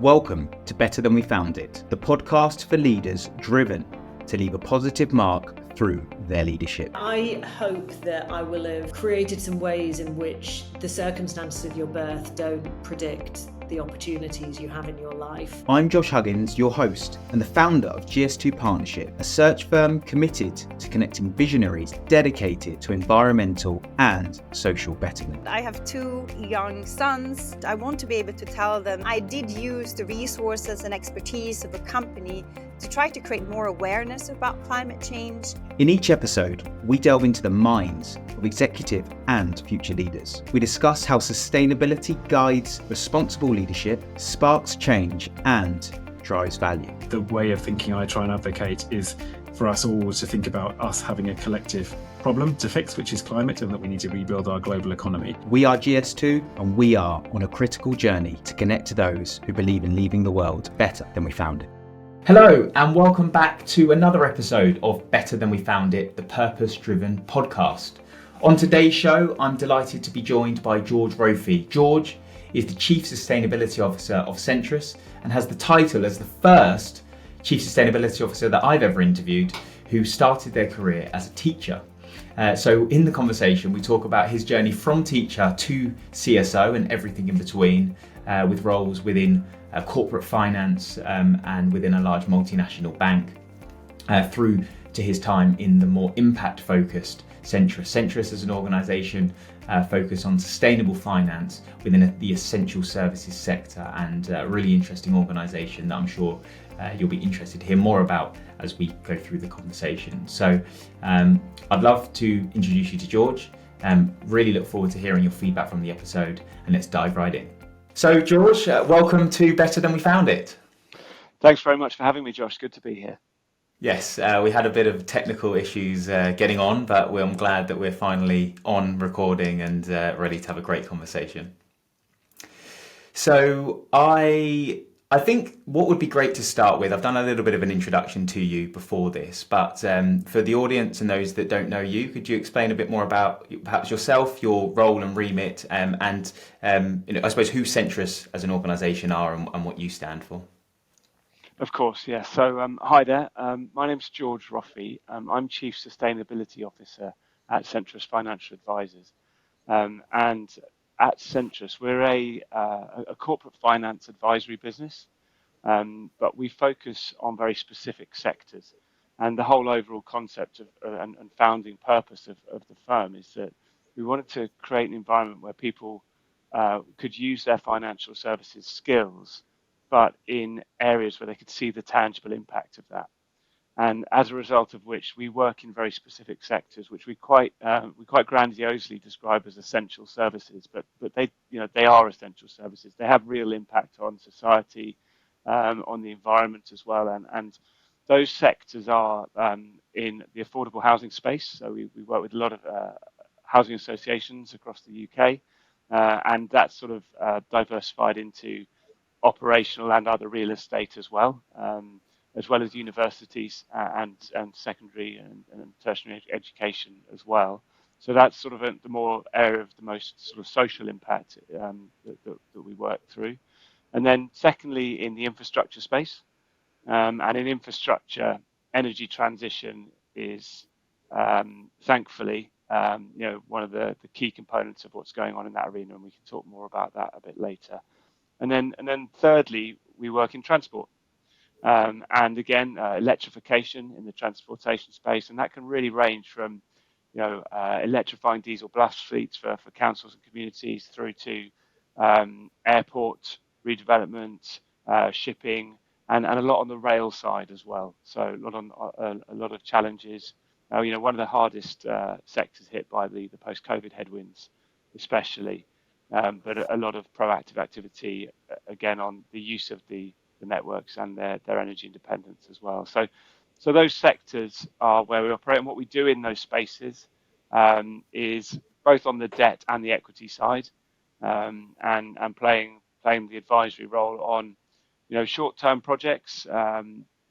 Welcome to Better Than We Found It, the podcast for leaders driven to leave a positive mark through their leadership. I hope that I will have created some ways in which the circumstances of your birth don't predict the opportunities you have in your life. I'm Josh Huggins, your host and the founder of GS2 Partnership, a search firm committed to connecting visionaries dedicated to environmental and social betterment. I have two young sons. I want to be able to tell them I did use the resources and expertise of a company to try to create more awareness about climate change. In each episode, we delve into the minds of executive and future leaders. We discuss how sustainability guides responsible leadership, sparks change, and drives value. The way of thinking I try and advocate is for us all to think about us having a collective problem to fix, which is climate, and that we need to rebuild our global economy. We are GS2, and we are on a critical journey to connect to those who believe in leaving the world better than we found it. Hello, and welcome back to another episode of Better Than We Found It, the purpose-driven podcast. On today's show, I'm delighted to be joined by George Roffey. George is the Chief Sustainability Officer of Centrus and has the title as the first Chief Sustainability Officer that I've ever interviewed who started their career as a teacher. So in the conversation, we talk about his journey from teacher to CSO and everything in between, with roles within corporate finance and within a large multinational bank, through to his time in the more impact-focused Centrus. Centrus is an organisation focused on sustainable finance within the essential services sector, and a really interesting organisation that I'm sure you'll be interested to hear more about as we go through the conversation. So I'd love to introduce you to George. Really look forward to hearing your feedback from the episode, and let's dive right in. So George, welcome to Better Than We Found It. Thanks very much for having me, Josh. Good to be here. Yes, we had a bit of technical issues getting on, but I'm glad that we're finally on recording and ready to have a great conversation. So I think what would be great to start with, I've done a little bit of an introduction to you before this, but for the audience and those that don't know you, could you explain a bit more about perhaps yourself, your role and remit, and I suppose who Centrus as an organisation are and what you stand for? Of course, yes. So hi there. My name's George Roffey. I'm Chief Sustainability Officer at Centrus Financial Advisors. And at Centrus, we're a corporate finance advisory business, but we focus on very specific sectors. And the whole overall concept of and founding purpose of the firm is that we wanted to create an environment where people could use their financial services skills, but in areas where they could see the tangible impact of that. And as a result of which, we work in very specific sectors, which we quite grandiosely describe as essential services. But they are essential services. They have real impact on society, on the environment as well. And those sectors are in the affordable housing space. So we work with a lot of housing associations across the UK, and that's sort of diversified into operational and other real estate as well as universities and secondary and tertiary education as well. So that's sort of the more area of the most sort of social impact that we work through. And then secondly, in the infrastructure space, and in infrastructure, energy transition is thankfully one of the key components of what's going on in that arena, and we can talk more about that a bit later. And then thirdly, we work in transport, and again, electrification in the transportation space, and that can really range from electrifying diesel bus fleets for councils and communities through to airport redevelopment, shipping, and a lot on the rail side as well. So a lot of challenges. One of the hardest sectors hit by the post-COVID headwinds, especially. But a lot of proactive activity, again, on the use of the networks and their energy independence as well. So those sectors are where we operate, and what we do in those spaces is both on the debt and the equity side, and playing the advisory role on short-term projects,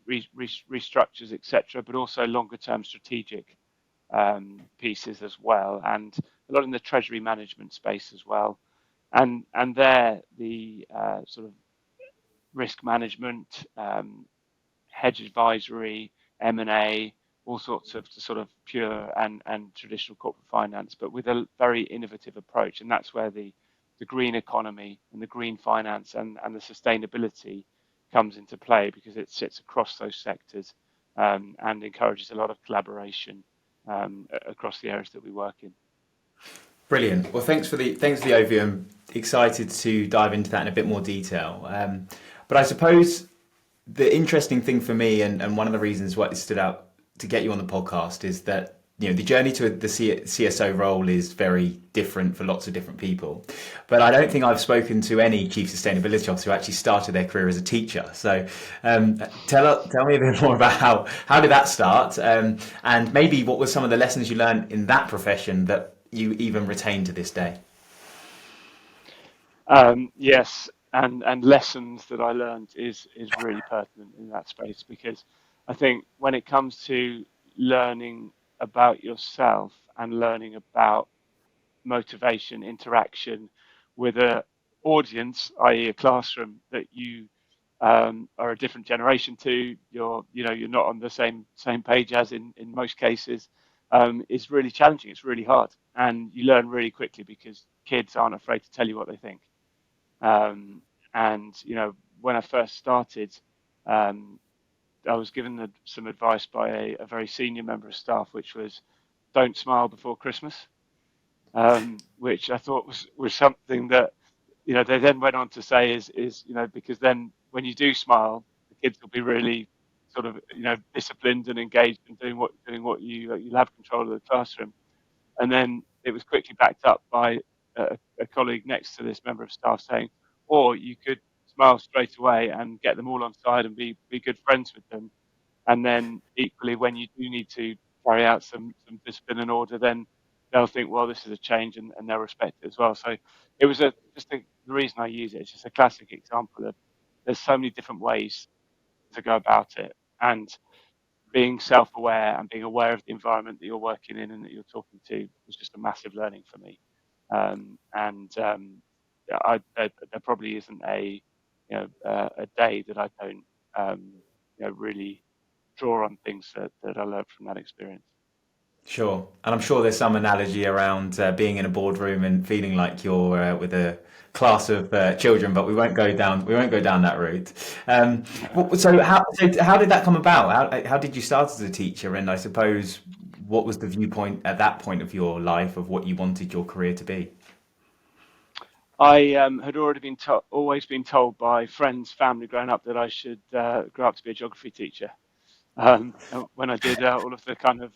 restructures, etc., but also longer-term strategic pieces as well, and a lot in the treasury management space as well. And there, the sort of risk management, hedge advisory, M&A, all sorts of sort of pure and traditional corporate finance, but with a very innovative approach. And that's where the green economy and the green finance and the sustainability comes into play, because it sits across those sectors and encourages a lot of collaboration across the areas that we work in. Brilliant. Well, thanks for the overview. I'm excited to dive into that in a bit more detail. But I suppose the interesting thing for me, and one of the reasons why it stood out to get you on the podcast, is that the journey to the CSO role is very different for lots of different people. But I don't think I've spoken to any chief sustainability officer who actually started their career as a teacher. So tell me a bit more about how did that start, and maybe what were some of the lessons you learned in that profession that you even retain to this day? Yes, and lessons that I learned is really pertinent in that space, because I think when it comes to learning about yourself and learning about motivation, interaction with a audience, i.e. a classroom that you are a different generation to, you're not on the same page as in most cases, is really challenging. It's really hard, and you learn really quickly because kids aren't afraid to tell you what they think. And when I first started, I was given some advice by a very senior member of staff, which was, don't smile before Christmas, which I thought was something that they then went on to say is because then when you do smile, the kids will be really sort of disciplined and engaged and doing what you'll have control of the classroom. And then it was quickly backed up by a colleague next to this member of staff saying, or you could smile straight away and get them all on side and be good friends with them. And then equally, when you do need to carry out some discipline and order, then they'll think, well, this is a change, and they'll respect it as well. So it was the reason I use it. It's just a classic example of there's so many different ways to go about it. And being self-aware and being aware of the environment that you're working in and that you're talking to was just a massive learning for me. There probably isn't a day that I don't really draw on things that I learned from that experience. Sure, and I'm sure there's some analogy around being in a boardroom and feeling like you're with a class of children, but we won't go down that route. So how did that come about? How did you start as a teacher? And I suppose what was the viewpoint at that point of your life of what you wanted your career to be? I had already always been told by friends, family growing up, that I should grow up to be a geography teacher. When I did all of the kind of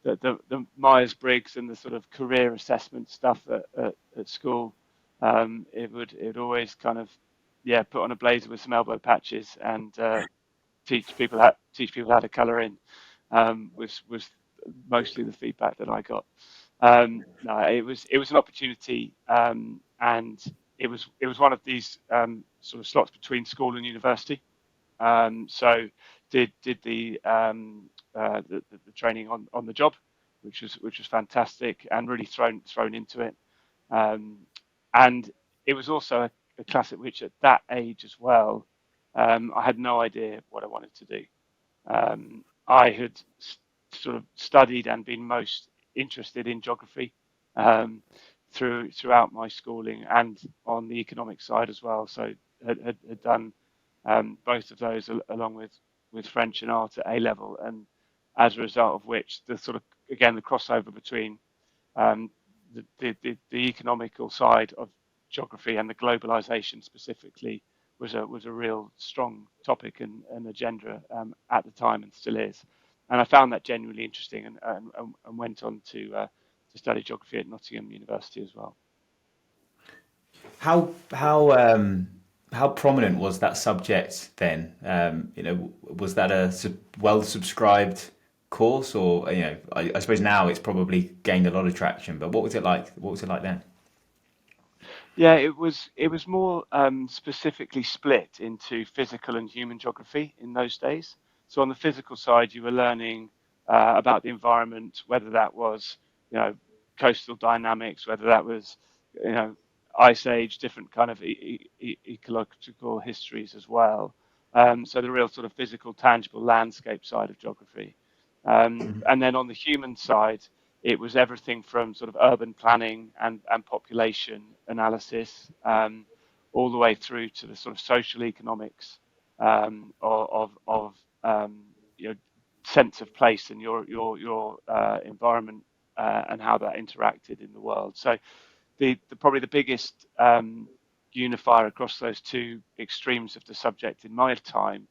the Myers-Briggs and the sort of career assessment stuff at school, it would always kind of put on a blazer with some elbow patches and teach people how to colour in, was mostly the feedback that I got. No, it was an opportunity, and it was one of these sort of slots between school and university. So did the training on the job, which was fantastic and really thrown into it. And it was also a class at which, at that age as well, I had no idea what I wanted to do. I had sort of studied and been most interested in geography throughout my schooling and on the economic side as well. So had done both of those along with French and art at A level, and as a result of which the sort of again the crossover between the economical side of geography and the globalization specifically was a real strong topic and agenda at the time, and still is. And I found that genuinely interesting, and went on to study geography at Nottingham University as well. How prominent was that subject then? Was that a well subscribed course, or I suppose now it's probably gained a lot of traction. But what was it like? What was it like then? Yeah, it was more specifically split into physical and human geography in those days. So on the physical side, you were learning about the environment, whether that was coastal dynamics, whether that was ice age, different kind of ecological histories as well. So the real sort of physical, tangible landscape side of geography. And then on the human side, it was everything from sort of urban planning and population analysis, all the way through to the sort of social economics of you know, sense of place in your environment and how that interacted in the world. So the probably the biggest unifier across those two extremes of the subject in my time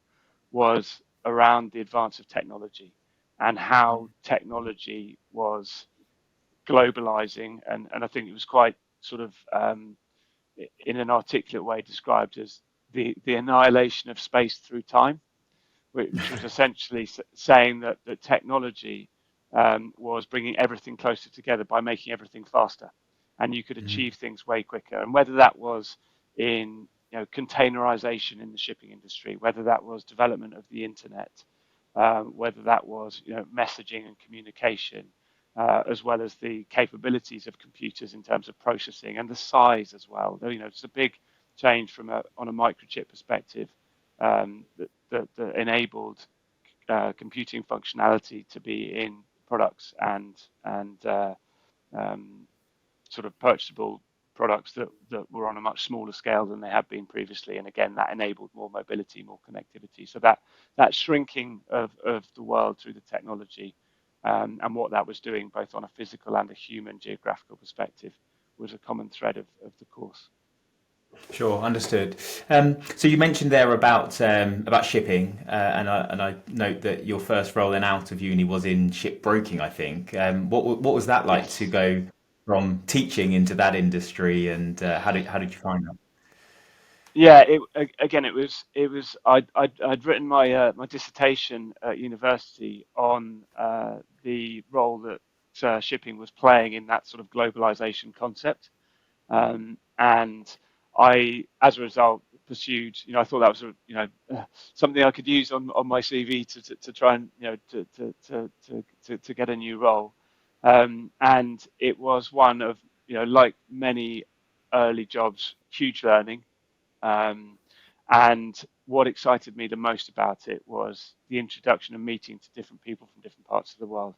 was around the advance of technology and how technology was globalizing, and I think it was quite sort of in an articulate way described as the annihilation of space through time, which was essentially saying that technology was bringing everything closer together by making everything faster, and you could achieve things way quicker. And whether that was in containerization in the shipping industry, whether that was development of the internet, whether that was messaging and communication, as well as the capabilities of computers in terms of processing and the size as well. It's a big change from on a microchip perspective that enabled computing functionality to be in products and sort of purchasable products that were on a much smaller scale than they had been previously. And again, that enabled more mobility, more connectivity. So that shrinking of the world through the technology and what that was doing both on a physical and a human geographical perspective was a common thread of the course. Sure, understood. So you mentioned there about shipping, and I note that your first role then out of uni was in shipbroking, I think. What was that like to go from teaching into that industry, and how did you find that? Yeah, it was I'd written my dissertation at university on the role that shipping was playing in that sort of globalization concept. And I, as a result, pursued. I thought that was something I could use on my CV to try and to get a new role. And it was one of like many early jobs, huge learning. And what excited me the most about it was the introduction and meeting to different people from different parts of the world.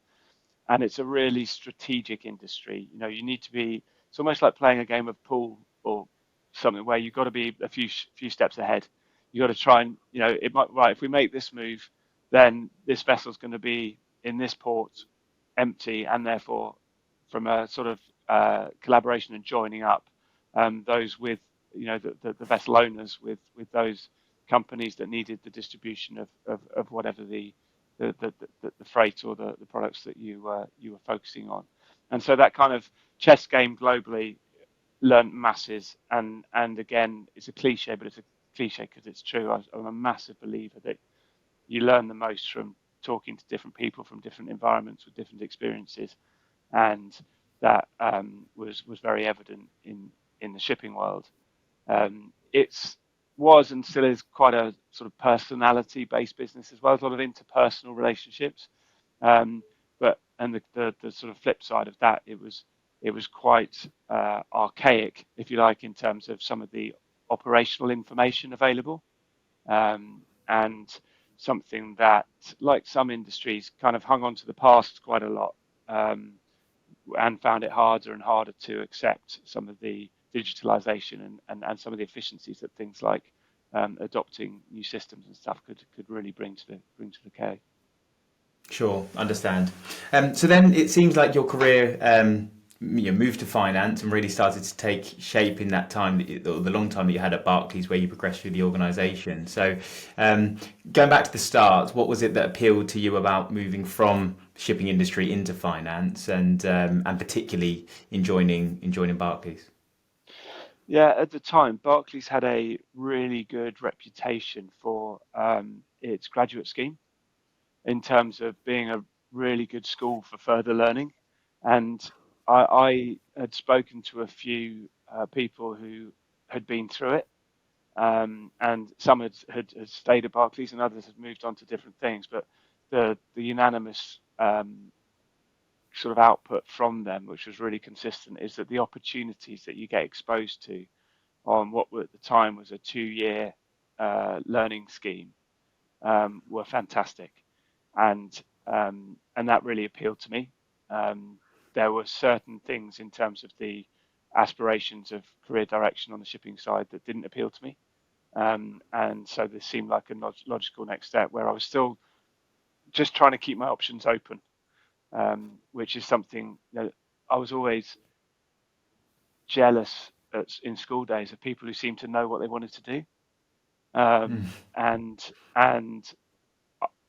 And it's a really strategic industry. You need to be. It's almost like playing a game of pool or something where you've got to be a few steps ahead. You've got to try and it might right if we make this move, then this vessel's going to be in this port empty, and therefore from a sort of collaboration and joining up those with the vessel owners with those companies that needed the distribution of whatever the freight or the products that you were focusing on. And so that kind of chess game globally learned masses, and again, it's a cliche, but it's a cliche because it's true. I'm a massive believer that you learn the most from talking to different people from different environments with different experiences, and that was very evident in the shipping world. It was and still is quite a sort of personality-based business as well, as a lot of interpersonal relationships. But the sort of flip side of that, it was quite archaic, if you like, in terms of some of the operational information available, and something that, like some industries, kind of hung on to the past quite a lot, and found it harder and harder to accept some of the digitalization and some of the efficiencies that things like adopting new systems and stuff could really bring to the K. Sure, understand. So then it seems like your career moved to finance and really started to take shape in that time, the long time that you had at Barclays, where you progressed through the organisation. So going back to the start, what was it that appealed to you about moving from the shipping industry into finance, and particularly in joining Barclays? Yeah, at the time, Barclays had a really good reputation for its graduate scheme in terms of being a really good school for further learning. And I had spoken to a few people who had been through it, and some had stayed at Barclays and others had moved on to different things. But the unanimous sort of output from them, which was really consistent, is that the opportunities that you get exposed to on what at the time was a 2-year learning scheme were fantastic, and that really appealed to me. There were certain things in terms of the aspirations of career direction on the shipping side that didn't appeal to me, and so this seemed like a logical next step where I was still just trying to keep my options open, which is something that I was always jealous in school days of people who seemed to know what they wanted to do, and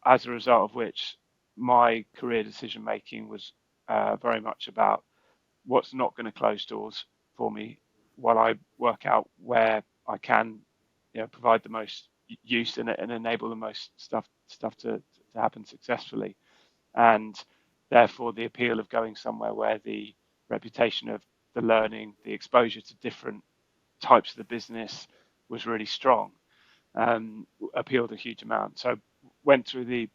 as a result of which my career decision making was very much about what's not going to close doors for me while I work out where I can, provide the most use in it and enable the most stuff to happen successfully. And therefore, the appeal of going somewhere where the reputation of the learning, the exposure to different types of the business was really strong, appealed a huge amount. So went through the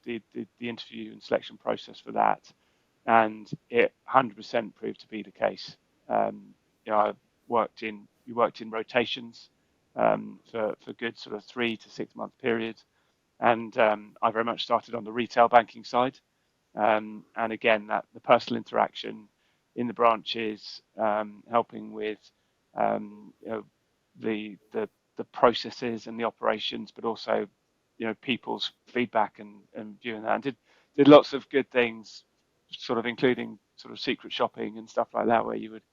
interview and selection process for that, and it 100% proved to be the case. I worked in rotations for good sort of 3 to 6 month periods, and I very much started on the retail banking side, and again that the personal interaction in the branches, helping with the processes and the operations, but also people's feedback and viewing that, and did lots of good things, sort of including sort of secret shopping and stuff like that, where you would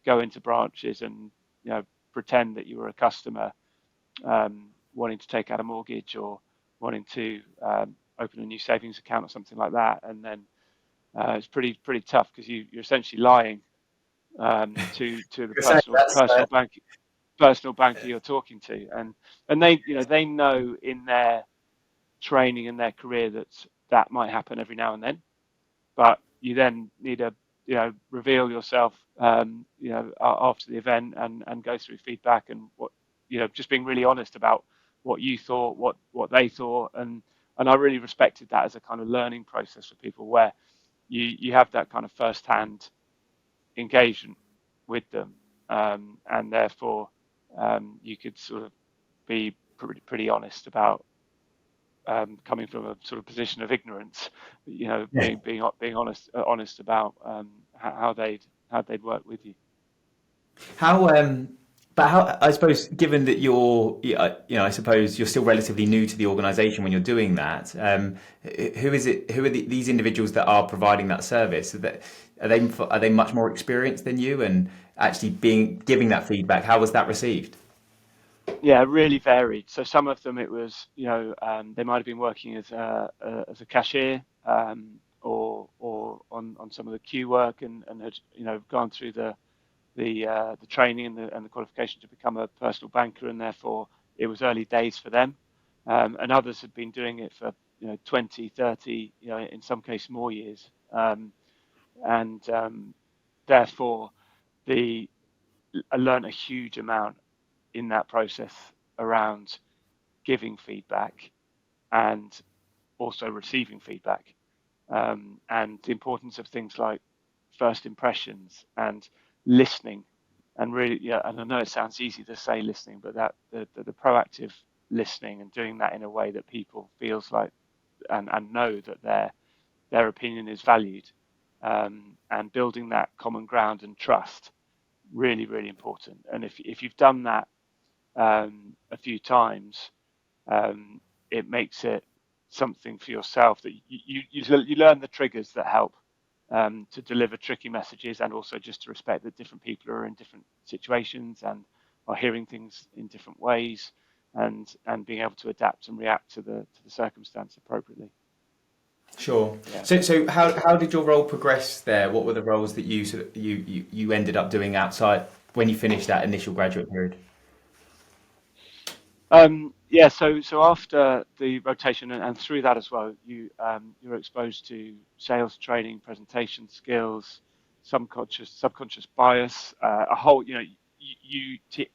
go into branches and pretend that you were a customer wanting to take out a mortgage or wanting to open a new savings account or something like that, and then it's pretty tough because you're essentially lying to the personal banker you're talking to, and they know in their training and their career that might happen every now and then, but you then need to reveal yourself after the event and go through feedback and what just being really honest about what you thought, what they thought, and I really respected that as a kind of learning process for people where you have that kind of first-hand engagement with them, and therefore you could sort of be pretty honest about coming from a sort of position of ignorance, being honest about how they'd work with you. How, I suppose, given that I suppose you're still relatively new to the organisation when you're doing that, who is it? Who are these individuals that are providing that service? Are they much more experienced than you, and actually giving that feedback? How was that received? Yeah, really varied. So some of them, it was they might have been working as a cashier, or on some of the queue work, and had gone through the training and the qualification to become a personal banker, and therefore it was early days for them. And others had been doing it for 20, 30, in some cases more years, and therefore I learned a huge amount in that process around giving feedback and also receiving feedback, and the importance of things like first impressions and listening, and really, and I know it sounds easy to say listening, but that the proactive listening and doing that in a way that people feels like and know that their opinion is valued, and building that common ground and trust, really, really important. And if you've done that a few times, it makes it something for yourself that you learn the triggers that help to deliver tricky messages, and also just to respect that different people are in different situations and are hearing things in different ways, and being able to adapt and react to the circumstance appropriately. Sure. Yeah. So how did your role progress there? What were the roles that you ended up doing outside when you finished that initial graduate period? So after the rotation and through that as well, you're exposed to sales training, presentation skills, subconscious bias, a whole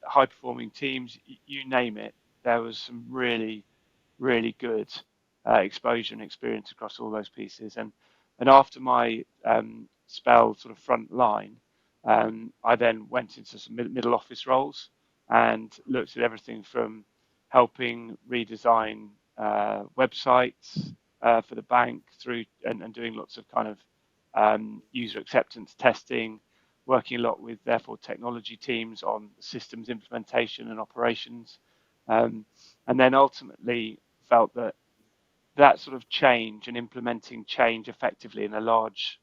high performing teams, you name it. There was some really, really good exposure and experience across all those pieces. And after my spell sort of front line, I then went into some middle office roles and looked at everything from helping redesign websites for the bank through and doing lots of kind of user acceptance testing, working a lot with therefore technology teams on systems implementation and operations, and then ultimately felt that that sort of change and implementing change effectively in a large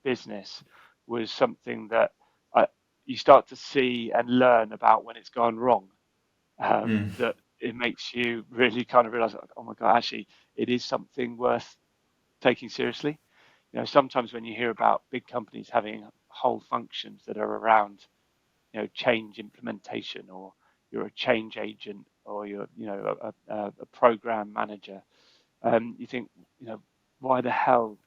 business was something that you start to see and learn about when it's gone wrong. That it makes you really kind of realize, oh my God, actually, it is something worth taking seriously. You know, sometimes when you hear about big companies having whole functions that are around, you know, change implementation, or you're a change agent, or you're, you know, a program manager, you think, you know, why the hell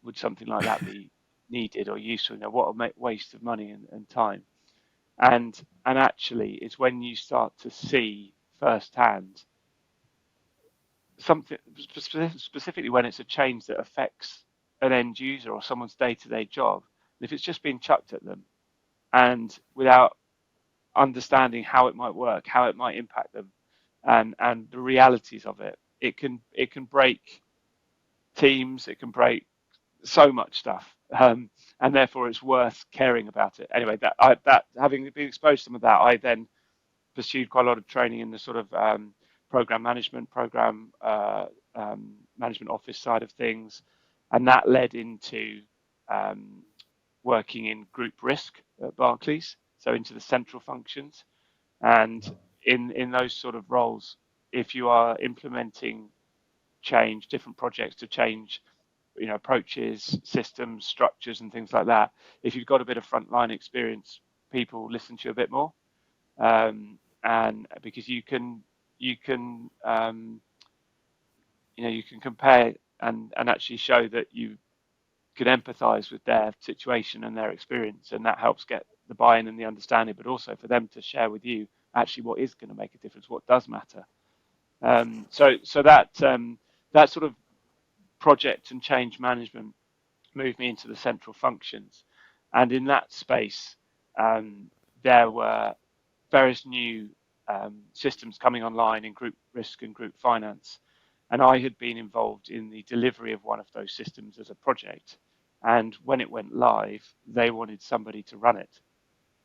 would something like that be needed or useful? You know, what a waste of money and time. And actually, it's when you start to see firsthand something, specifically when it's a change that affects an end user or someone's day-to-day job, and if it's just been chucked at them and without understanding how it might work, how it might impact them, and the realities of it, it can break teams, it can break so much stuff, and therefore it's worth caring about it. Anyway, that having been exposed to some of that, I then pursued quite a lot of training in the sort of program management office side of things, and that led into working in group risk at Barclays, so into the central functions. And in those sort of roles, if you are implementing change, different projects to change, you know, approaches, systems, structures, and things like that, if you've got a bit of frontline experience, people listen to you a bit more, and because you can you know, you can compare and actually show that you can empathize with their situation and their experience, and that helps get the buy-in and the understanding, but also for them to share with you actually what is going to make a difference, what does matter. So that sort of project and change management moved me into the central functions, and in that space, there were various new systems coming online in group risk and group finance, and I had been involved in the delivery of one of those systems as a project. And when it went live, they wanted somebody to run it.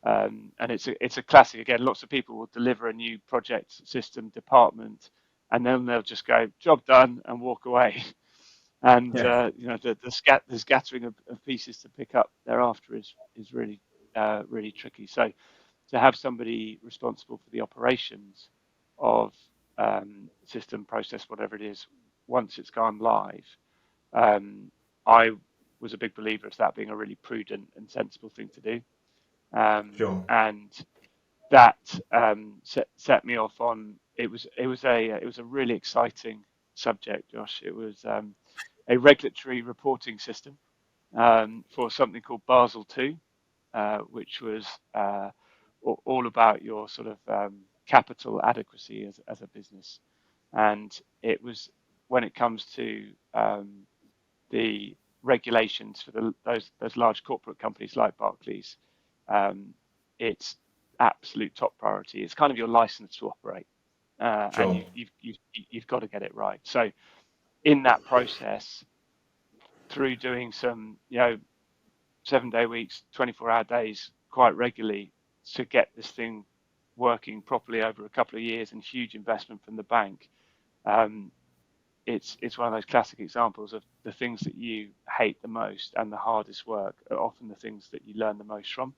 And it's a classic. Again, lots of people will deliver a new project, system, department, and then they'll just go, job done, and walk away. And you know, the scattering of pieces to pick up thereafter is really really tricky. So to have somebody responsible for the operations of system, process, whatever it is, once it's gone live, I was a big believer of that being a really prudent and sensible thing to do. And that set me off on, it was a really exciting subject, Josh. It was a regulatory reporting system for something called Basel II, which was all about your sort of capital adequacy as a business. And it was, when it comes to the regulations for those large corporate companies like Barclays, it's absolute top priority. It's kind of your license to operate, and you've got to get it right. So in that process, through doing some, you know, 7-day weeks, 24-hour days quite regularly to get this thing working properly over a couple of years, and huge investment from the bank, it's one of those classic examples of the things that you hate the most and the hardest work are often the things that you learn the most from.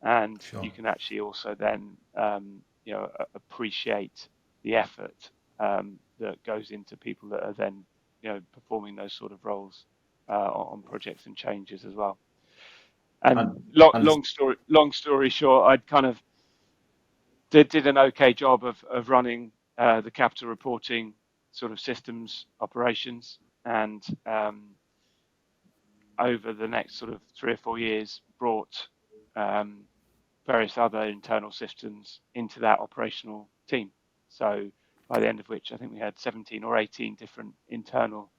And you can actually also then you know, appreciate the effort that goes into people that are then, you know, performing those sort of roles on projects and changes as well. And long story short, I'd kind of did an okay job of running the capital reporting sort of systems operations, and over the next sort of 3 or 4 years brought various other internal systems into that operational team. So by the end of which, I think we had 17 or 18 different internal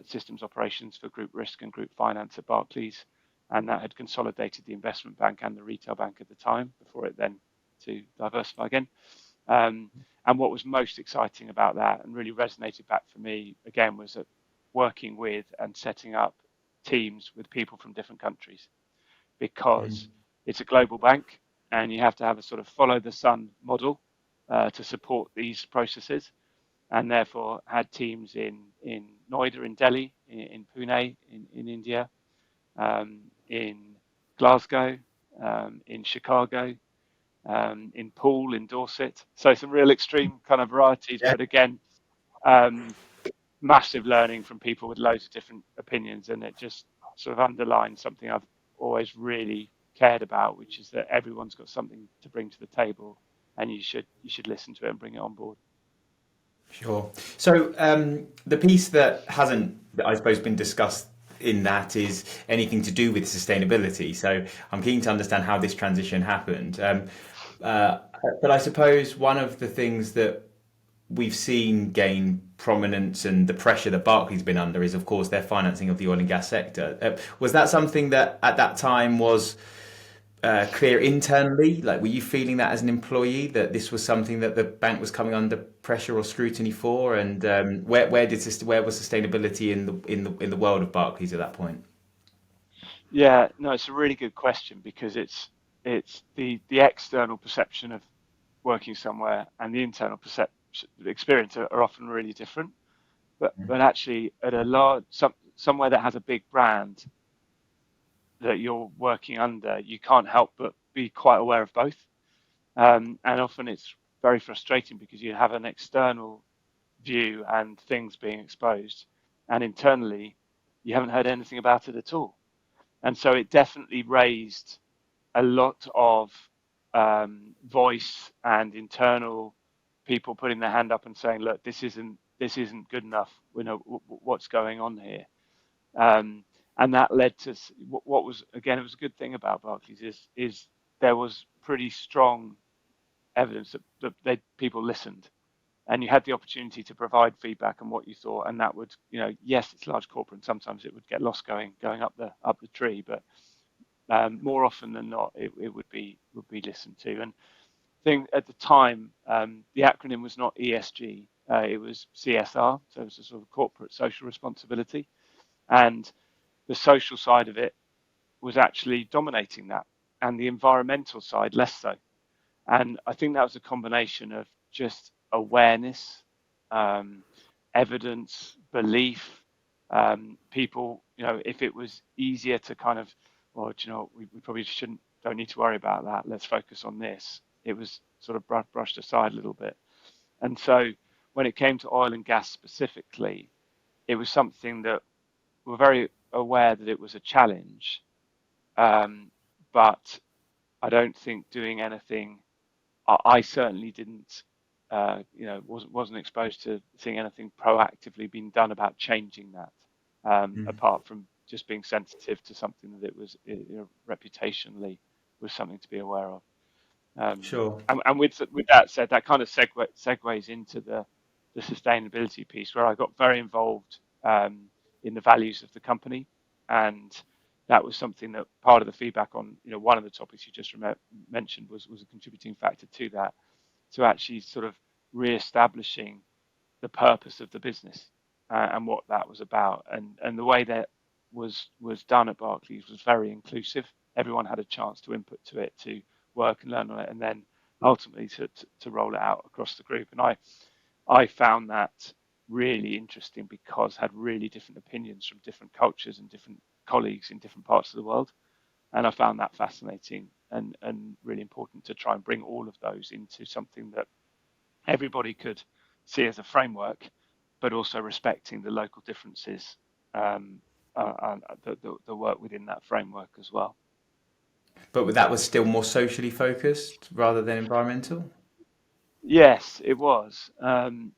systems operations for group risk and group finance at Barclays. and that had consolidated the investment bank and the retail bank at the time before it then to diversify again. And what was most exciting about that and really resonated back for me again was that working with and setting up teams with people from different countries, because it's a global bank and you have to have a sort of follow the sun model to support these processes, and therefore had teams in Noida in Delhi, in Pune in India, in Glasgow, in Chicago, in Poole, in Dorset. So some real extreme kind of varieties, Yeah. but again, massive learning from people with loads of different opinions, and it just sort of underlines something I've always really cared about, which is that everyone's got something to bring to the table, and you should listen to it and bring it on board. Sure. So the piece that hasn't, I suppose, been discussed in that is anything to do with sustainability. So I'm keen to understand how this transition happened. But I suppose one of the things that we've seen gain prominence and the pressure that Barclays been under is, of course, their financing of the oil and gas sector. Was that something that at that time was clear internally? Like, were you feeling that as an employee that this was something that the bank was coming under pressure or scrutiny for? And where was sustainability in the world of Barclays at that point? Yeah, no, it's a really good question, because it's the external perception of working somewhere and the internal perception experience are often really different. But actually, at a large somewhere that has a big brand that you're working under, you can't help but be quite aware of both. And often it's very frustrating because you have an external view and things being exposed, and internally you haven't heard anything about it at all. And so it definitely raised a lot of voice and internal people putting their hand up and saying, "Look, this isn't good enough. We know what's going on here." And that led to what was, again, it was a good thing about Barclays is there was pretty strong evidence that people listened, and you had the opportunity to provide feedback on what you thought, and that would, yes, it's large corporate, and sometimes it would get lost going up the tree, but more often than not, it would be listened to. And I think at the time, the acronym was not ESG, it was CSR, so it was a sort of corporate social responsibility, and the social side of it was actually dominating that, and the environmental side less so. And I think that was a combination of just awareness, evidence, belief. People, if it was easier to kind of, well, we probably don't need to worry about that. Let's focus on this. It was sort of brushed aside a little bit. And so when it came to oil and gas specifically, it was something that we're very aware that it was a challenge, but I don't think doing anything. I certainly didn't, wasn't exposed to seeing anything proactively being done about changing that, apart from just being sensitive to something that it was, reputationally was something to be aware of. Sure. And with that said, that kind of segues into the sustainability piece, where I got very involved in the values of the company, and that was something that part of the feedback on, one of the topics you just mentioned was a contributing factor to that, to actually sort of re-establishing the purpose of the business and what that was about, and the way that was done at Barclays was very inclusive. Everyone had a chance to input to it, to work and learn on it, and then ultimately to roll it out across the group. And I found that really interesting, because I had really different opinions from different cultures and different colleagues in different parts of the world, and I found that fascinating and really important to try and bring all of those into something that everybody could see as a framework, but also respecting the local differences, and the work within that framework as well. But that was still more socially focused rather than environmental? Yes, it was, and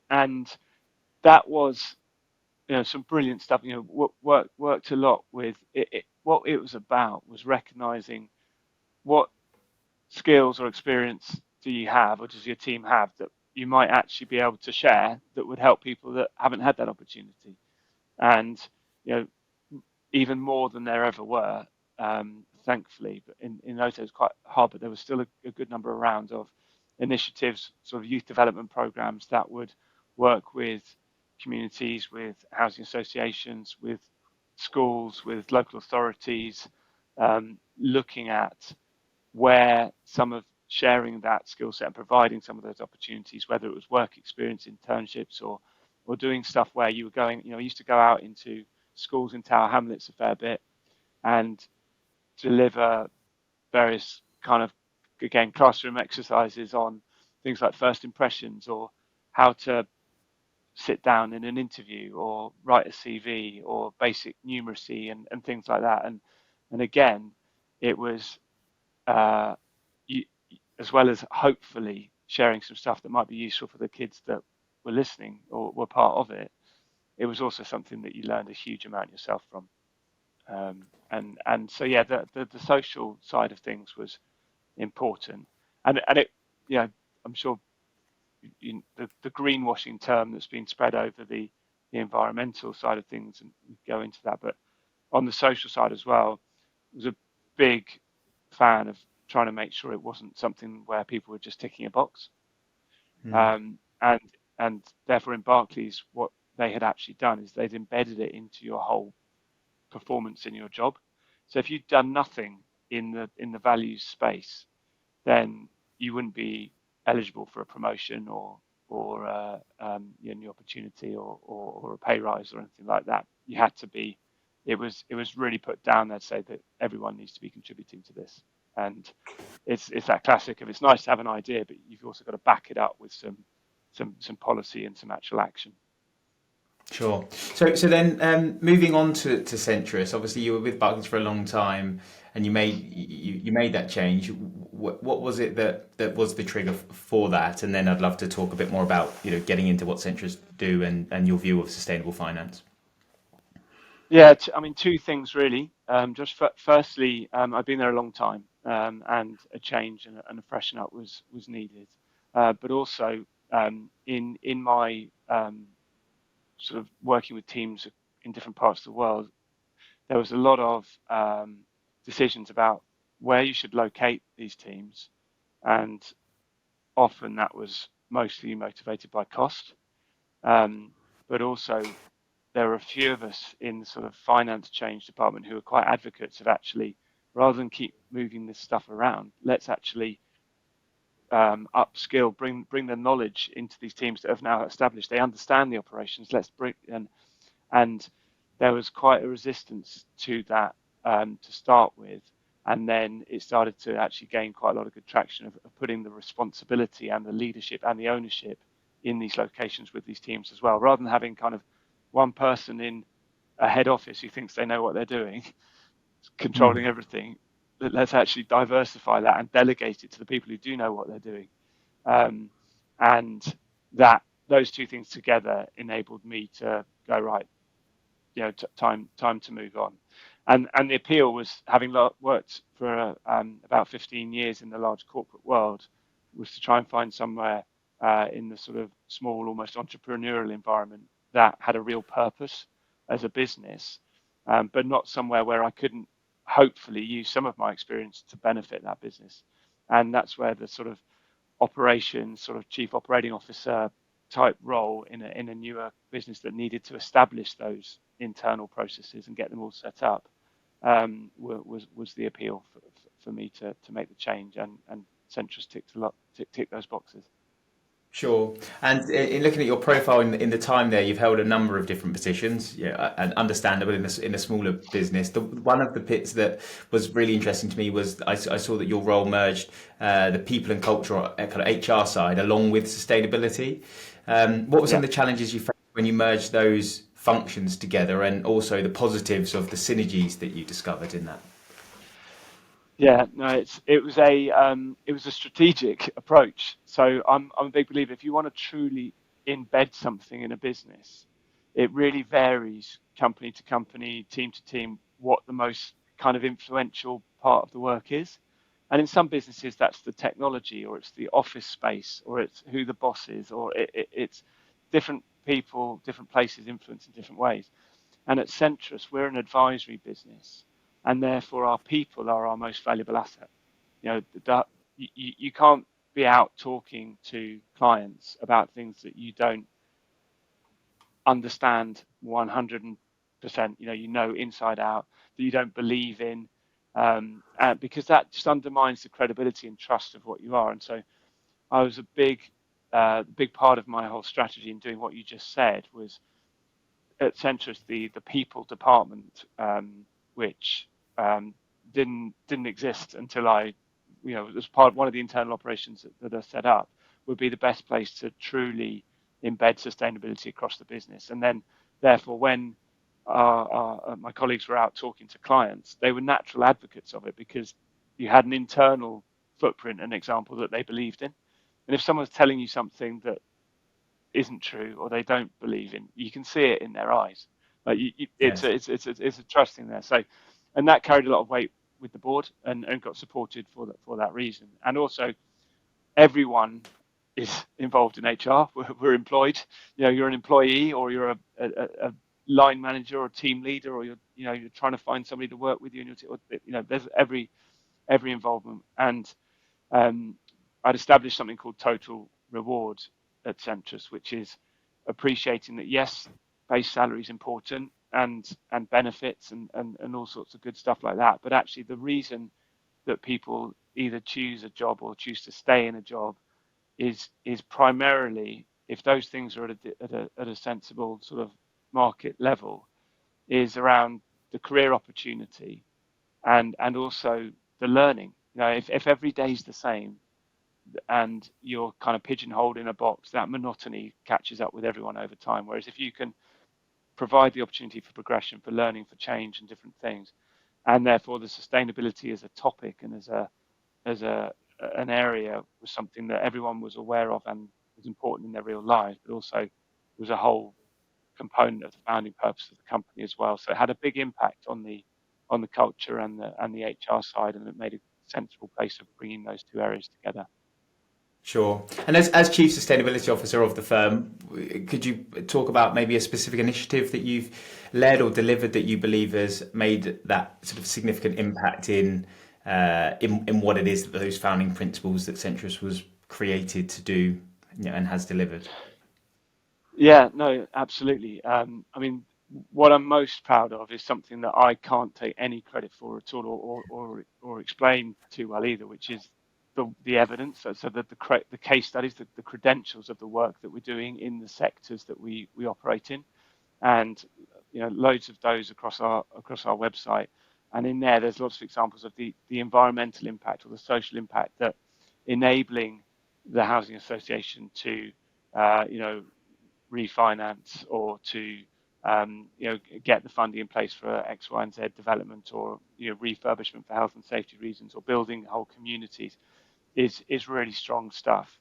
that was, some brilliant stuff. Worked a lot with it. What it was about was recognizing what skills or experience do you have, or does your team have, that you might actually be able to share that would help people that haven't had that opportunity. And even more than there ever were, thankfully, but in those days it was quite hard, but there was still a good number around of initiatives, sort of youth development programs that would work with communities, with housing associations, with schools, with local authorities, looking at where some of sharing that skill set and providing some of those opportunities, whether it was work experience, internships, or doing stuff where you were going, I used to go out into schools in Tower Hamlets a fair bit and deliver various kind of, again, classroom exercises on things like first impressions or how to sit down in an interview or write a CV or basic numeracy and things like that. And again, it was you, as well as hopefully sharing some stuff that might be useful for the kids that were listening or were part of it. It was also something that you learned a huge amount yourself from. And so yeah, the social side of things was important, and it, I'm sure the greenwashing term that's been spread over the environmental side of things, and we go into that, but on the social side as well, I was a big fan of trying to make sure it wasn't something where people were just ticking a box. And therefore in Barclays, what they had actually done is they'd embedded it into your whole performance in your job. So if you'd done nothing in the values space, then you wouldn't be eligible for a promotion or a new opportunity or a pay rise or anything like that. You had to be. It was really put down there to say that everyone needs to be contributing to this, and it's that classic of it's nice to have an idea, but you've also got to back it up with some policy and some actual action. Sure. So then moving on to Centrus, obviously you were with Barclays for a long time, and you made that change. What was it that was the trigger for that? And then I'd love to talk a bit more about getting into what Centrus do and your view of sustainable finance. Yeah, I mean, two things really. Just firstly, I've been there a long time, and a change and a freshen up was needed. But also in my sort of working with teams in different parts of the world, there was a lot of decisions about where you should locate these teams, and often that was mostly motivated by cost, but also there were a few of us in the sort of finance change department who were quite advocates of actually, rather than keep moving this stuff around, let's actually upskill, bring the knowledge into these teams that have now established. They understand the operations. Let's bring and there was quite a resistance to that to start with, and then it started to actually gain quite a lot of good traction of putting the responsibility and the leadership and the ownership in these locations with these teams as well, rather than having kind of one person in a head office who thinks they know what they're doing, controlling everything. Let's actually diversify that and delegate it to the people who do know what they're doing. And that those two things together enabled me to go, right, time to move on. And the appeal was, having worked for about 15 years in the large corporate world, was to try and find somewhere in the sort of small, almost entrepreneurial environment that had a real purpose as a business, but not somewhere where I couldn't hopefully use some of my experience to benefit that business. And that's where the sort of operations, sort of chief operating officer type role in a newer business that needed to establish those internal processes and get them all set up was the appeal for me to make the change, and Centrus ticked those boxes. Sure. And in looking at your profile in the time there, you've held a number of different positions, and understandable in a smaller business. One of the bits that was really interesting to me was I saw that your role merged the people and culture, kind of HR side, along with sustainability. What were some of the challenges you faced when you merged those functions together, and also the positives of the synergies that you discovered in that? Yeah, no, it was a strategic approach. So I'm a big believer, if you want to truly embed something in a business, it really varies company to company, team to team, what the most kind of influential part of the work is. And in some businesses, that's the technology, or it's the office space, or it's who the boss is, or it's different people, different places influence in different ways. And at Centrus, we're an advisory business. and therefore our people are our most valuable asset. You can't be out talking to clients about things that you don't understand 100%, inside out, that you don't believe in, because that just undermines the credibility and trust of what you are. And so I was a big part of my whole strategy in doing what you just said was at Centrus, the people department, which didn't exist until I, as part of one of the internal operations that are set up, would be the best place to truly embed sustainability across the business. And then, therefore, when my colleagues were out talking to clients, they were natural advocates of it because you had an internal footprint, an example that they believed in. And if someone's telling you something that isn't true or they don't believe in, you can see it in their eyes. Like it's a trust in there. So, and that carried a lot of weight with the board and got supported for that reason. And also, everyone is involved in HR. We're employed. You're an employee, or you're a line manager or team leader, or you're trying to find somebody to work with you. And there's every involvement. And I'd established something called total reward at Centrus, which is appreciating that yes, base salary is important and benefits and all sorts of good stuff like that. But actually, the reason that people either choose a job or choose to stay in a job is primarily, if those things are at a sensible sort of market level, is around the career opportunity and also the learning. If every day is the same and you're kind of pigeonholed in a box, that monotony catches up with everyone over time. Whereas if you can provide the opportunity for progression, for learning, for change and different things, and therefore the sustainability as a topic and as an area was something that everyone was aware of and was important in their real lives, but also was a whole component of the founding purpose of the company as well. So it had a big impact on the culture and the HR side, and it made a sensible place of bringing those two areas together. Sure. And as Chief Sustainability Officer of the firm, could you talk about maybe a specific initiative that you've led or delivered that you believe has made that sort of significant impact in what it is that those founding principles that Centrus was created to do, and has delivered? Yeah, no, absolutely. I mean, what I'm most proud of is something that I can't take any credit for at all, or explain too well either, which is the evidence. So that the case studies, the credentials of the work that we're doing in the sectors that we operate in, and loads of those across our website. And in there's lots of examples of the environmental impact or the social impact that enabling the housing association to refinance or to get the funding in place for X, Y, and Z development, or refurbishment for health and safety reasons, or building whole communities is really strong stuff.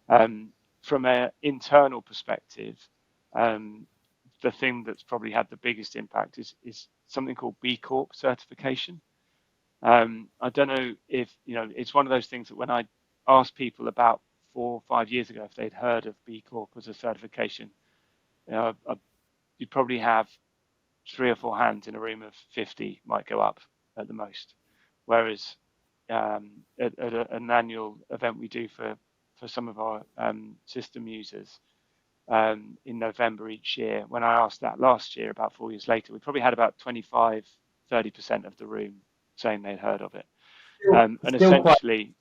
From an internal perspective, the thing that's probably had the biggest impact is something called B Corp certification. I don't know if it's one of those things that when I asked people about 4 or 5 years ago if they'd heard of B Corp as a certification, you'd probably have 3 or 4 hands in a room of 50 might go up at the most. Whereas at an annual event we do for some of our system users in November each year, when I asked that last year, about 4 years later, we probably had about 25-30% of the room saying they'd heard of it. And essentially,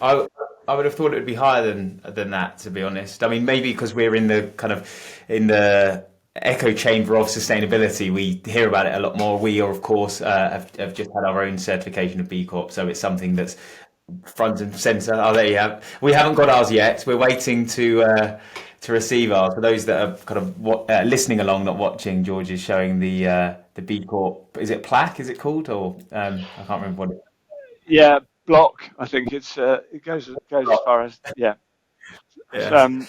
I would have thought it would be higher than that, to be honest. I mean, maybe because we're in the echo chamber of sustainability, we hear about it a lot more. We are, of course, have just had our own certification of B Corp, so it's something that's front and centre. Oh, there you have. We haven't got ours yet. We're waiting to receive ours. For those that are kind of listening along, not watching, George is showing the B Corp. Is it plaque? Is it called? Or I can't remember what it is. Yeah, block. I think it goes as far as It's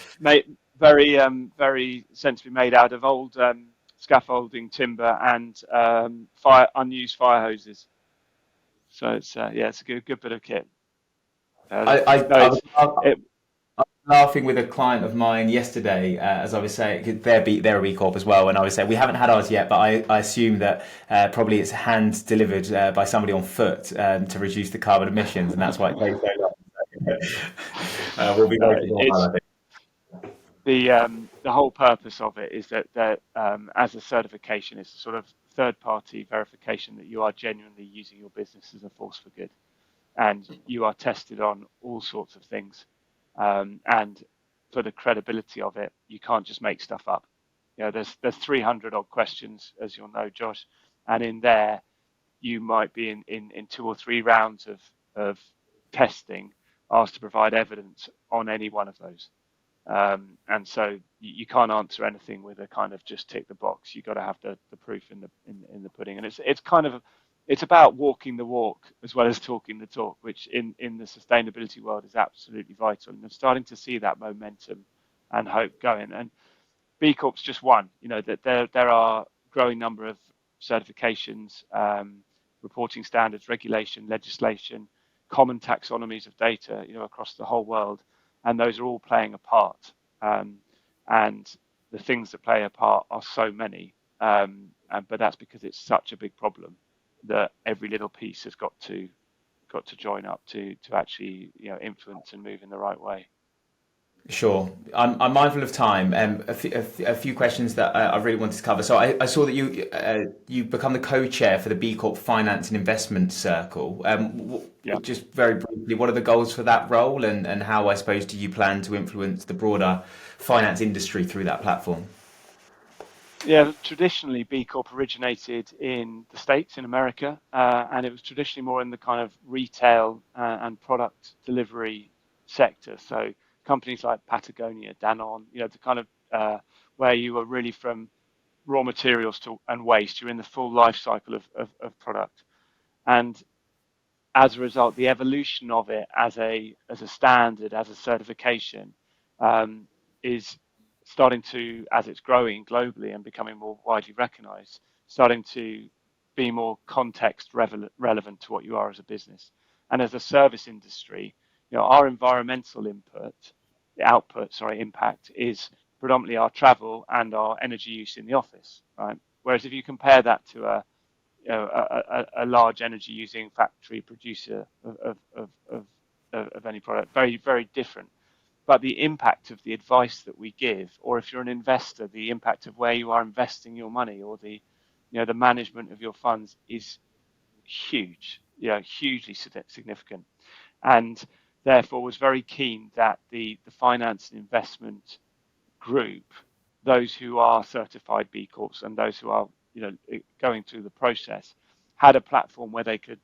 very sensibly made out of old scaffolding, timber, and unused fire hoses. So it's a good bit of kit. laughing with a client of mine yesterday, as I was saying, 'cause they're a B Corp as well, and I was saying we haven't had ours yet, but I assume that probably it's hand delivered by somebody on foot to reduce the carbon emissions, and that's why it takes so long. We'll be No, waiting a while, it's I think. the whole purpose of it is that as a certification, it's a sort of third-party verification that you are genuinely using your business as a force for good, and you are tested on all sorts of things. And for the credibility of it, you can't just make stuff up. You know, there's 300 odd questions, as you'll know, Josh, and in there you might be in 2 or 3 rounds of testing asked to provide evidence on any one of those. And so you can't answer anything with a kind of just tick the box. You've got to have the proof in the pudding. And it's about walking the walk as well as talking the talk, which in the sustainability world is absolutely vital. And I'm starting to see that momentum and hope going. And B Corp's just one. You know that there are growing number of certifications, reporting standards, regulation, legislation, common taxonomies of data, you know, across the whole world, and those are all playing a part. And the things that play a part are so many, but that's because it's such a big problem that every little piece has got to join up to actually, you know, influence and move in the right way. Sure. I'm mindful of time. A few questions that I really wanted to cover. So I saw that you become the co-chair for the B Corp Finance and Investment Circle. Yeah. Just very briefly, what are the goals for that role, and how, I suppose, do you plan to influence the broader finance industry through that platform? Yeah, traditionally B Corp originated in the States, in America, and it was traditionally more in the kind of retail and product delivery sector. So companies like Patagonia, Danone, you know, the kind of where you were really from raw materials to and waste. You're in the full life cycle of product, and as a result, the evolution of it as a standard, as a certification, is starting to, as it's growing globally and becoming more widely recognized, starting to be more context relevant to what you are as a business. And as a service industry, you know, our environmental impact is predominantly our travel and our energy use in the office, right? Whereas if you compare that to a large energy using factory producer of any product, very, very different. But the impact of the advice that we give, or if you're an investor, the impact of where you are investing your money, or the management of your funds is huge, hugely significant. And therefore was very keen that the finance and investment group, those who are certified B Corps and those who are, going through the process, had a platform where they could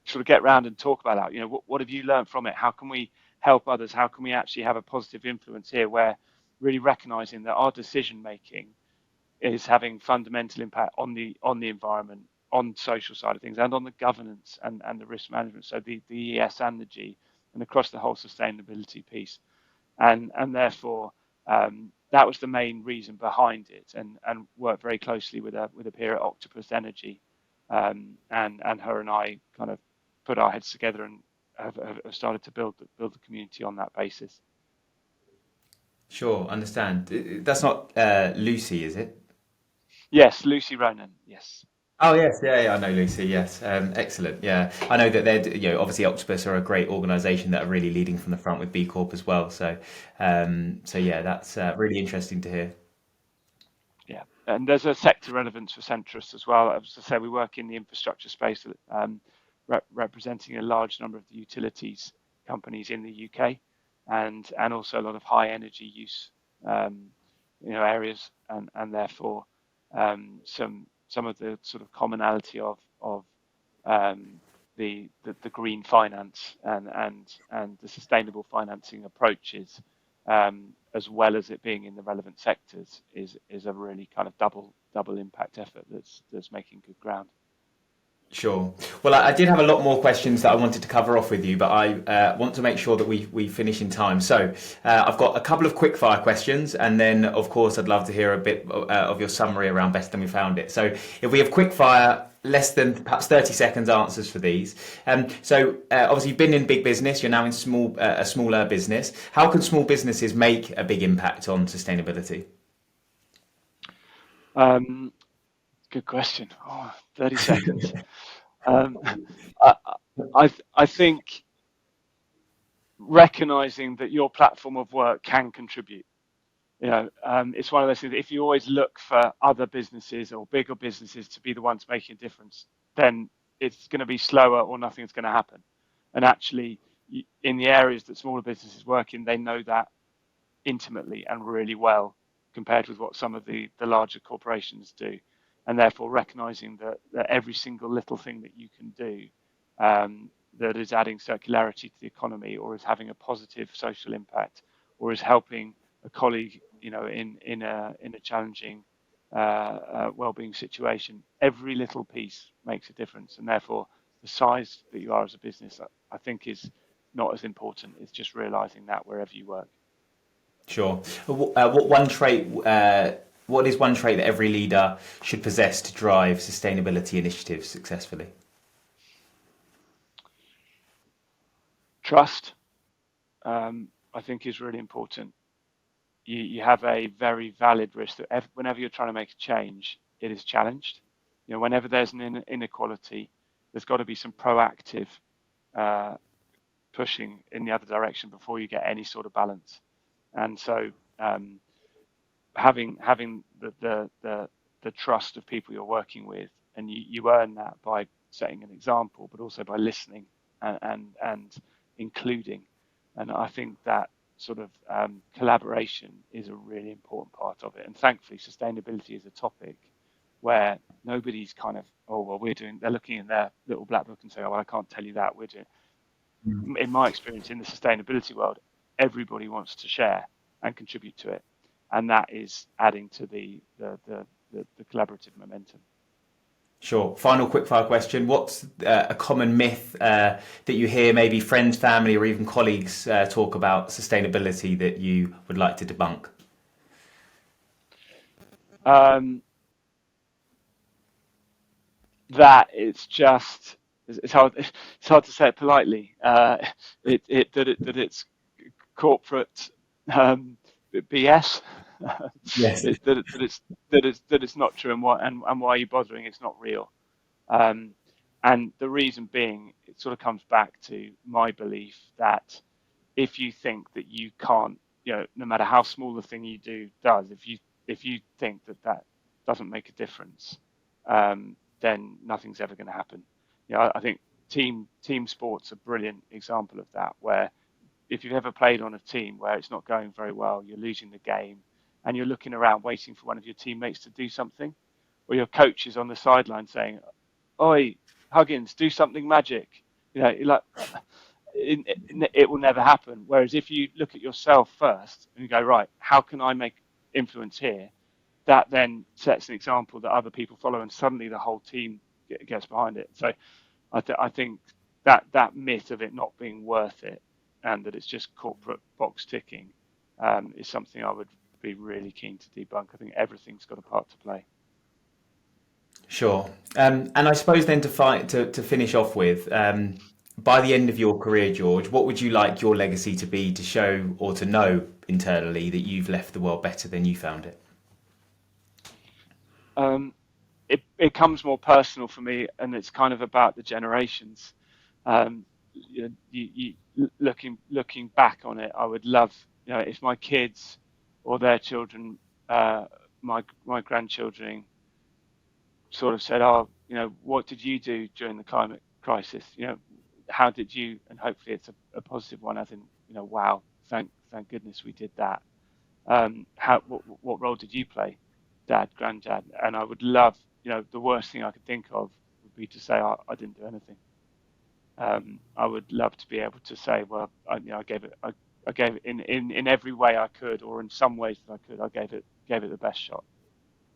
sort of get around and talk about that. You know, what have you learned from it? How can we help others? How can we actually have a positive influence here, where really recognizing that our decision making is having fundamental impact on the environment, on social side of things, and on the governance and the risk management. So the ES and the G, and across the whole sustainability piece. And therefore, that was the main reason behind it, and worked very closely with a peer at Octopus Energy, and her and I kind of put our heads together and have started to build the community on that basis. Sure, understand. That's not Lucy, is it? Yes, Lucy Ronan. Yes. Oh yes, yeah, I know Lucy. Yes, excellent. Yeah, I know that obviously Octopus are a great organisation that are really leading from the front with B Corp as well. So yeah, that's really interesting to hear. Yeah, and there's a sector relevance for Centrus as well. As I say, we work in the infrastructure space, representing a large number of the utilities companies in the UK, and also a lot of high energy use, areas, and therefore some of the sort of commonality of the green finance and the sustainable financing approaches, as well as it being in the relevant sectors, is a really kind of double impact effort that's making good ground. Sure. Well, I did have a lot more questions that I wanted to cover off with you, but I want to make sure that we finish in time. So I've got a couple of quick fire questions, and then, of course, I'd love to hear a bit of your summary around Better Than We Found It. So if we have quick fire, less than perhaps 30 seconds answers for these. Obviously, you've been in big business. You're now in a smaller business. How can small businesses make a big impact on sustainability? Good question. 30 seconds. Um, I, I think recognizing that your platform of work can contribute. It's one of those things that if you always look for other businesses or bigger businesses to be the ones making a difference, then it's going to be slower or nothing's going to happen. And actually, in the areas that smaller businesses work in, they know that intimately and really well compared with what some of the larger corporations do. And therefore recognizing that every single little thing that you can do that is adding circularity to the economy, or is having a positive social impact, or is helping a colleague, in a challenging well-being situation, every little piece makes a difference. And therefore, the size that you are as a business, I think, is not as important. It's just realizing that wherever you work. Sure. What is one trait that every leader should possess to drive sustainability initiatives successfully? Trust, I think, is really important. You have a very valid risk that whenever you're trying to make a change, it is challenged. Whenever there's an inequality, there's got to be some proactive pushing in the other direction before you get any sort of balance. And so having the trust of people you're working with, and you earn that by setting an example, but also by listening and including. And I think that sort of collaboration is a really important part of it. And thankfully, sustainability is a topic where nobody's kind of, they're looking in their little black book and say, I can't tell you that, we're doing. In my experience in the sustainability world, everybody wants to share and contribute to it. And that is adding to the collaborative momentum. Sure. Final quickfire question. What's a common myth that you hear maybe friends, family, or even colleagues talk about sustainability that you would like to debunk? That it's hard to say it politely. That it's corporate BS. Yes. that it's not true, and why are you bothering? It's not real. And the reason being, it sort of comes back to my belief that if you think that you can't, no matter how small the thing you do does, if you think that doesn't make a difference, then nothing's ever going to happen. I think team sports a brilliant example of that, where if you've ever played on a team where it's not going very well, you're losing the game, and you're looking around waiting for one of your teammates to do something, or your coach is on the sideline saying, "Oi, Huggins, do something magic." It will never happen. Whereas if you look at yourself first and you go, right, how can I make influence here? That then sets an example that other people follow, and suddenly the whole team gets behind it. So I think that myth of it not being worth it, and that it's just corporate box ticking, is something I would be really keen to debunk. I think everything's got a part to play. Sure. And I suppose then to finish off with, by the end of your career, George, what would you like your legacy to be, to show or to know internally that you've left the world better than you found it? It comes more personal for me, and it's kind of about the generations. Looking back on it, I would love, if my kids or their children, my grandchildren, sort of said, what did you do during the climate crisis? How did you? And hopefully it's a positive one, as in, wow, thank goodness we did that. What role did you play, Dad, Granddad? And I would love, the worst thing I could think of would be to say I didn't do anything. I would love to be able to say, well, I gave it in every way I could, or in some ways that I could. I gave it the best shot.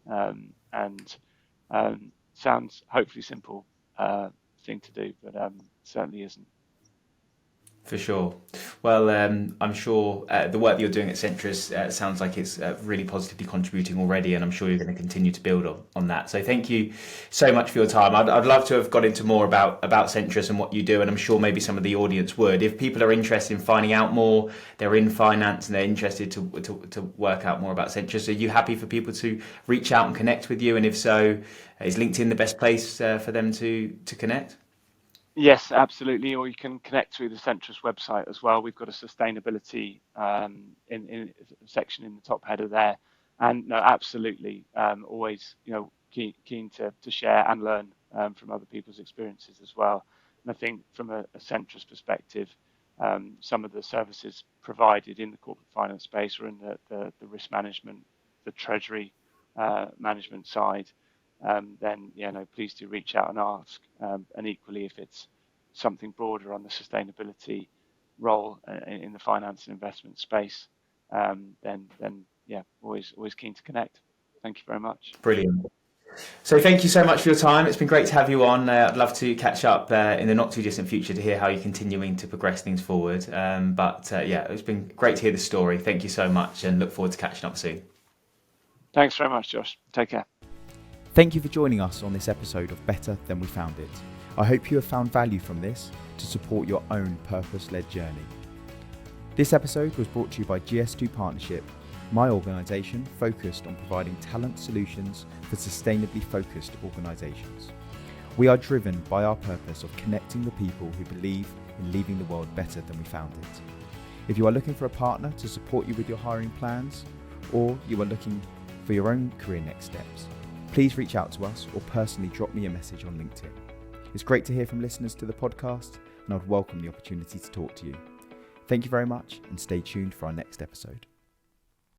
And sounds hopefully simple, thing to do, but certainly isn't. For sure. Well, I'm sure the work that you're doing at Centrus sounds like it's really positively contributing already, and I'm sure you're going to continue to build on that. So thank you so much for your time. I'd love to have got into more about Centrus and what you do, and I'm sure maybe some of the audience would. If people are interested in finding out more, they're in finance and they're interested to work out more about Centrus, are you happy for people to reach out and connect with you? And if so, is LinkedIn the best place for them to connect? Yes, absolutely. Or you can connect through the Centrus website as well. We've got a sustainability in section in the top header there. And no, absolutely. Always, keen to share and learn from other people's experiences as well. And I think from a Centrus perspective, some of the services provided in the corporate finance space or in the risk management, the treasury management side, then please do reach out and ask. And equally, if it's something broader on the sustainability role in the finance and investment space, then always keen to connect. Thank you very much. Brilliant. So thank you so much for your time. It's been great to have you on. I'd love to catch up in the not too distant future to hear how you're continuing to progress things forward. It's been great to hear the story. Thank you so much, and look forward to catching up soon. Thanks very much, Josh. Take care. Thank you for joining us on this episode of Better Than We Found It. I hope you have found value from this to support your own purpose-led journey. This episode was brought to you by GS2 Partnership, my organisation focused on providing talent solutions for sustainably focused organisations. We are driven by our purpose of connecting the people who believe in leaving the world better than we found it. If you are looking for a partner to support you with your hiring plans, or you are looking for your own career next steps, please reach out to us or personally drop me a message on LinkedIn. It's great to hear from listeners to the podcast, and I'd welcome the opportunity to talk to you. Thank you very much, and stay tuned for our next episode.